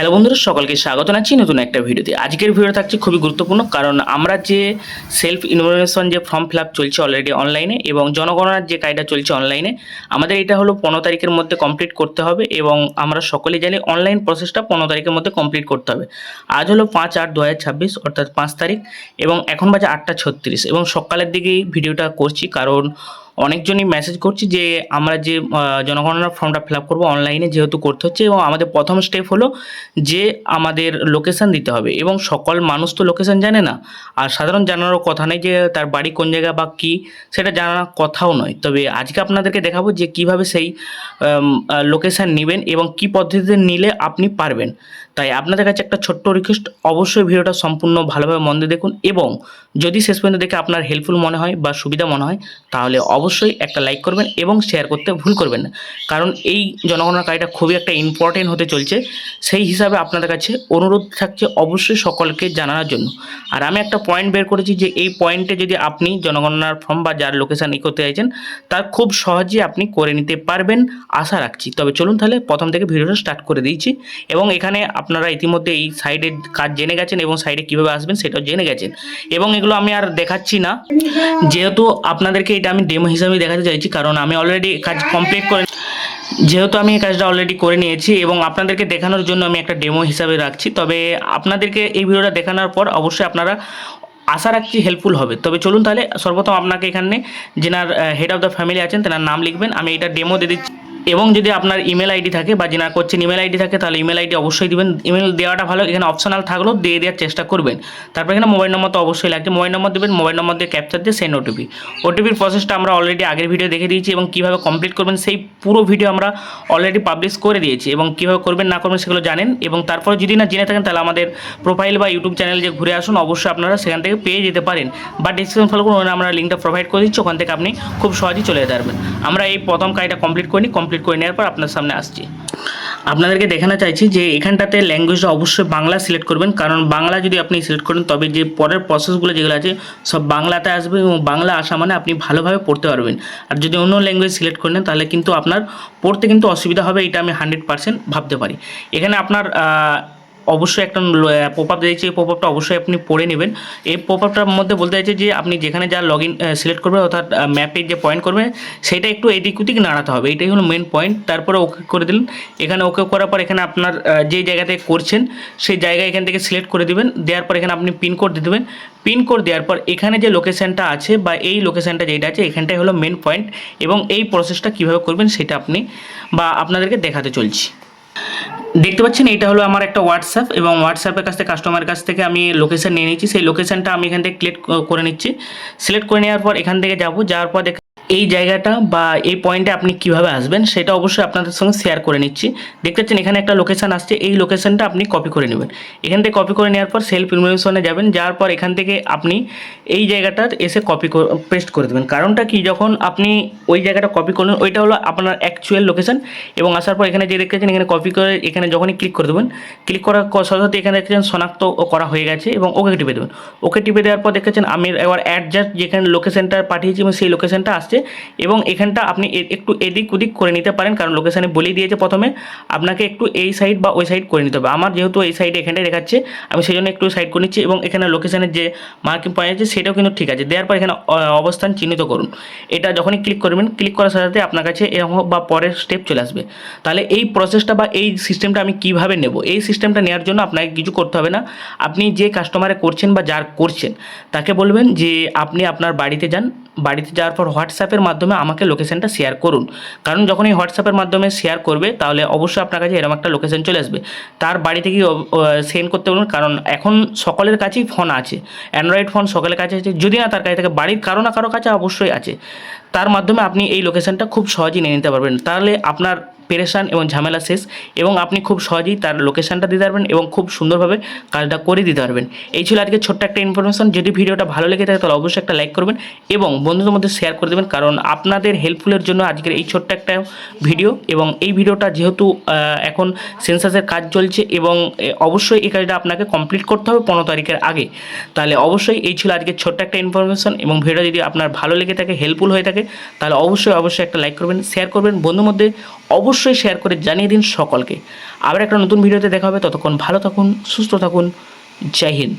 Hello বন্ধুরা, সকলকে স্বাগত জানাচ্ছি নতুন একটা ভিডিওতে। আজকের ভিডিও থাকছে খুবই গুরুত্বপূর্ণ, কারণ আমরা যে সেলফ ইনফরমেশন যে ফর্ম ফিল আপ চলছে অলরেডি অনলাইনে এবং জনগণনার যে কাজটা চলছে অনলাইনে, আমাদের এটা হলো 15 তারিখের মধ্যে কমপ্লিট করতে হবে এবং আমরা সকলেই জানি অনলাইন প্রসেসটা 15 তারিখের মধ্যে কমপ্লিট করতে হবে। আজ হলো 5/8/2026 অর্থাৎ 5 তারিখ এবং এখন বাজে 8:36 এবং সকালের দিকেই ভিডিওটা করছি, কারণ অনেকজনই মেসেজ করছি যে আমরা যে জনগণনার ফর্মটা ফিল আপ করবো অনলাইনে যেহেতু করতে হচ্ছে, এবং আমাদের প্রথম স্টেপ হলো যে আমাদের লোকেশান দিতে হবে এবং সকল মানুষ তো লোকেশান জানে না, আর সাধারণ জানারও কথা নেই যে তার বাড়ি কোন জায়গা বা কী, সেটা জানার কথাও নয়। তবে আজকে আপনাদেরকে দেখাবো যে কিভাবে সেই লোকেশান নেবেন এবং কি পদ্ধতিতে নিলে আপনি পারবেন। তাই আপনাদের কাছে একটা ছোট্ট রিকোয়েস্ট, অবশ্যই ভিডিওটা সম্পূর্ণ ভালোভাবে মন দিয়ে দেখুন এবং যদি শেষ পর্যন্ত দেখে আপনার হেল্পফুল মনে হয় বা সুবিধা মনে হয় তাহলে অবশ্যই একটা লাইক করবেন এবং শেয়ার করতে ভুল করবেন না, কারণ এই জনগণনার কাজটা খুবই একটা ইম্পর্টেন্ট হতে চলছে। সেই হিসাবে আপনাদের কাছে অনুরোধ থাকছে অবশ্যই সকলকে জানানোর জন্য। আর আমি একটা পয়েন্ট বের করেছি যে এই পয়েন্টে যদি আপনি জনগণনার ফর্ম বা যার লোকেশান করতে চাইছেন তার খুব সহজেই আপনি করে নিতে পারবেন আশা রাখছি। তবে চলুন তাহলে প্রথম থেকে ভিডিওটা স্টার্ট করে দিয়েছি এবং এখানে আপনারা ইতিমধ্যে এই সাইডের কাজ জেনে গেছেন এবং সাইডে কীভাবে আসবেন সেটাও জেনে গেছেন এবং এগুলো আমি আর দেখাচ্ছি না, যেহেতু আপনাদেরকে এটা আমি ডেমো হিসাবে দেখাতে চাইছি, কারণ আমি অলরেডি কাজ কমপ্লিট করে যেহেতু আমি এই কাজটা অলরেডি করে নিয়েছি এবং আপনাদেরকে দেখানোর জন্য আমি একটা ডেমো হিসাবে রাখছি। তবে আপনাদেরকে এই ভিডিওটা দেখানোর পর অবশ্যই আপনারা আশা রাখছি হেল্পফুল হবে। তবে চলুন তাহলে সর্বপ্রথম আপনাকে এখানে যেনার হেড অফ দ্য ফ্যামিলি আছেন তেনার নাম লিখবেন। আমি এটা ডেমো দিয়ে দিচ্ছি এবং যদি আপনার ইমেল আইডি থাকে বা যেনার করছেন ইমেল আইডি থাকে তাহলে ইমেল আইডি অবশ্যই দিবেন। ইমেল দেওয়াটা ভালো, এখানে অপশনাল থাকলেও দিয়ে দেওয়ার চেষ্টা করবেন। তারপর এখানে মোবাইল নম্বর তো অবশ্যই লাগছে, মোবাইল নম্বর দেবেন, মোবাইল নম্বর দিয়ে ক্যাপচার দিয়ে সেন্ড ওটিপির প্রসেসটা আমরা অলরেডি আগের ভিডিও দেখে দিয়েছি এবং কীভাবে কমপ্লিট করবেন সেই পুরো ভিডিও আমরা অলরেডি পাবলিশ করে দিয়েছি এবং কীভাবে করবেন না করবেন সেগুলো জানেন। এবং তারপরে যদি না জেনে থাকেন তাহলে আমাদের প্রোফাইল বা ইউটিউব চ্যানেল যে ঘুরে আসুন, অবশ্যই আপনারা সেখান থেকে পেয়ে যেতে পারেন বা ডিসক্রিপশন ফলো করুন, আমরা লিঙ্কটা প্রোভাইড করে দিচ্ছি, ওখান থেকে আপনি খুব সহজেই চলে যেতে পারবেন। আমরা এই প্রথম কাজটা কমপ্লিট করে নেওয়ার পর আপনার সামনে আসছি। আপনাদেরকে দেখানো চাইছি যে এখানটাতে ল্যাঙ্গুয়েজটা অবশ্যই বাংলা সিলেক্ট করবেন, কারণ বাংলা যদি আপনি সিলেক্ট করেন তবে যে পরের প্রসেসগুলো যেগুলো আছে সব বাংলাতে আসবে এবং বাংলা আসা মানে আপনি ভালোভাবে পড়তে পারবেন। আর যদি অন্য ল্যাঙ্গুয়েজ সিলেক্ট করেন তাহলে কিন্তু আপনার পড়তে কিন্তু অসুবিধা হবে, এটা আমি 100% ভাবতে পারি। এখানে আপনার অবশ্যই একটা পপ আপ দিয়েছে, এই পপ আপটা অবশ্যই আপনি পড়ে নেবেন। এই পপ আপটার মধ্যে বলতে চাইছে যে আপনি যেখানে যা লগ ইন সিলেক্ট করবেন অর্থাৎ ম্যাপে যে পয়েন্ট করবেন সেটা একটু এদিক ওদিক নাড়াতে হবে, এটাই হলো মেন পয়েন্ট। তারপরে ওকে করে দিলেন। এখানে ওকে করার পর এখানে আপনার যে জায়গাতে করছেন সেই জায়গা এখান থেকে সিলেক্ট করে দেবেন। দেওয়ার পর এখানে আপনি পিনকোড দিয়ে দেবেন। পিনকোড দেওয়ার পর এখানে যে লোকেশানটা আছে বা এই লোকেশানটা যেটা আছে এখানটাই হলো মেন পয়েন্ট এবং এই প্রসেসটা কীভাবে করবেন সেটা আপনি বা আপনাদেরকে দেখাতে চলছি। দেখতে পাচ্ছেন এটা হলো আমার একটা হোয়াটসঅ্যাপ এবং হোয়াটসঅ্যাপের কাছ থেকে কাস্টমারের কাছ থেকে আমি লোকেশান নিয়ে নিচ্ছি। সেই লোকেশানটা আমি এখান থেকে সিলেক্ট করে নিচ্ছি। সিলেক্ট করে নেওয়ার পর এখান থেকে যাওয়ার পর এই জায়গাটা বা এই পয়েন্টে আপনি কিভাবে আসবেন সেটা অবশ্যই আপনাদের সঙ্গে শেয়ার করে নিচ্ছি। দেখতে পাচ্ছেন এখানে একটা লোকেশান আসছে, এই লোকেশানটা আপনি কপি করে নেবেন। এখান থেকে কপি করে নেওয়ার পর সেলফ ইনফরমেশনে যাবেন, যাওয়ার পর এখান থেকে আপনি এই জায়গাটার এসে পেস্ট করে দেবেন। কারণটা কি, যখন আপনি ওই জায়গাটা কপি করলেন ওইটা হলো আপনার অ্যাকচুয়াল লোকেশান এবং আসার পর এখানে যে দেখতেছেন এখানে কপি করে এখানে যখনই ক্লিক করে দেবেন, ক্লিক করার সাথে সাথে এখানে দেখছেন শনাক্ত করা হয়ে গেছে এবং ওকে টিপে দেবেন। ওকে টিপে দেওয়ার পর দেখেছেন আমি এবার অ্যাডজাস্ট যেখানে লোকেশানটা পাঠিয়েছি এবং সেই লোকেশানটা আসছে এবং এখানটা আপনি একটু এদিক ওদিক করে নিতে পারেন, কারণ লোকেশানে বলেই দিয়েছে প্রথমে আপনাকে একটু এই সাইড বা ওই সাইড করে নিতে হবে। আমার যেহেতু এই সাইডে এখানটায় দেখাচ্ছে আমি সেই জন্য একটু সাইড করে নিচ্ছি এবং এখানে লোকেশানের যে মার্কিং পয়েন্ট আছে সেটাও কিন্তু ঠিক আছে। দেওয়ার পর এখানে অবস্থান চিহ্নিত করুন, এটা যখনই ক্লিক করবেন ক্লিক করার সাথে সাথে আপনার কাছে এরকম বা পরের স্টেপ চলে আসবে। তাহলে এই প্রসেসটা বা এই সিস্টেমটা আমি কিভাবে নেব, এই সিস্টেমটা নেওয়ার জন্য আপনাকে কিছু করতে হবে না। আপনি যে কাস্টমারে করছেন বা যার করছেন তাকে বলবেন যে আপনি আপনার বাড়িতে যান, বাড়িতে যাওয়ার পর হোয়াটসঅ্যাপের মাধ্যমে আমাকে লোকেশানটা শেয়ার করুন, কারণ যখন এই হোয়াটসঅ্যাপের মাধ্যমে শেয়ার করবে তাহলে অবশ্যই আপনার কাছে এরকম একটা লোকেশান চলে আসবে। তার বাড়ি থেকেই সেন্ড করতে বলুন, কারণ এখন সকলের কাছেই ফোন আছে, অ্যান্ড্রয়েড ফোন সকলের কাছে আছে, যদি না তার কাছে থাকে বাড়ির কারো না কারো কাছে অবশ্যই আছে। তার মাধ্যমে আপনি এই লোকেশানটা খুব সহজেই নিয়ে নিতে পারবেন, তাহলে আপনার পেরেশান এবং ঝামেলা শেষ এবং আপনি খুব সহজেই তার লোকেশানটা দিতে পারবেন এবং খুব সুন্দরভাবে কাজটা করে দিতে পারবেন। এই ছিল আজকে ছোট্ট একটা ইনফরমেশন। যদি ভিডিওটা ভালো লেগে থাকে তাহলে অবশ্যই একটা লাইক করবেন এবং বন্ধুদের মধ্যে শেয়ার করে দেবেন, কারণ আপনাদের হেল্পফুলের জন্য আজকের এই ছোট্ট একটা ভিডিও। এবং এই ভিডিওটা যেহেতু এখন সেন্সাসের কাজ চলছে এবং অবশ্যই এই কাজটা আপনাকে কমপ্লিট করতে হবে 15 তারিখের আগে, তাহলে অবশ্যই এই ছিল আজকে ছোট্ট একটা ইনফরমেশন। এবং ভিডিও যদি আপনার ভালো লেগে থাকে, হেল্পফুল হয়ে থাকে তাহলে অবশ্যই একটা লাইক করবেন, শেয়ার করবেন, বন্ধুর মধ্যে অবশ্যই অবশ্যই শেয়ার করে জানিয়ে দিন সকলকে। আবার একটা নতুন ভিডিওতে দেখা হবে, ততক্ষণ ভালো থাকুন, সুস্থ থাকুন। জয় হিন্দ।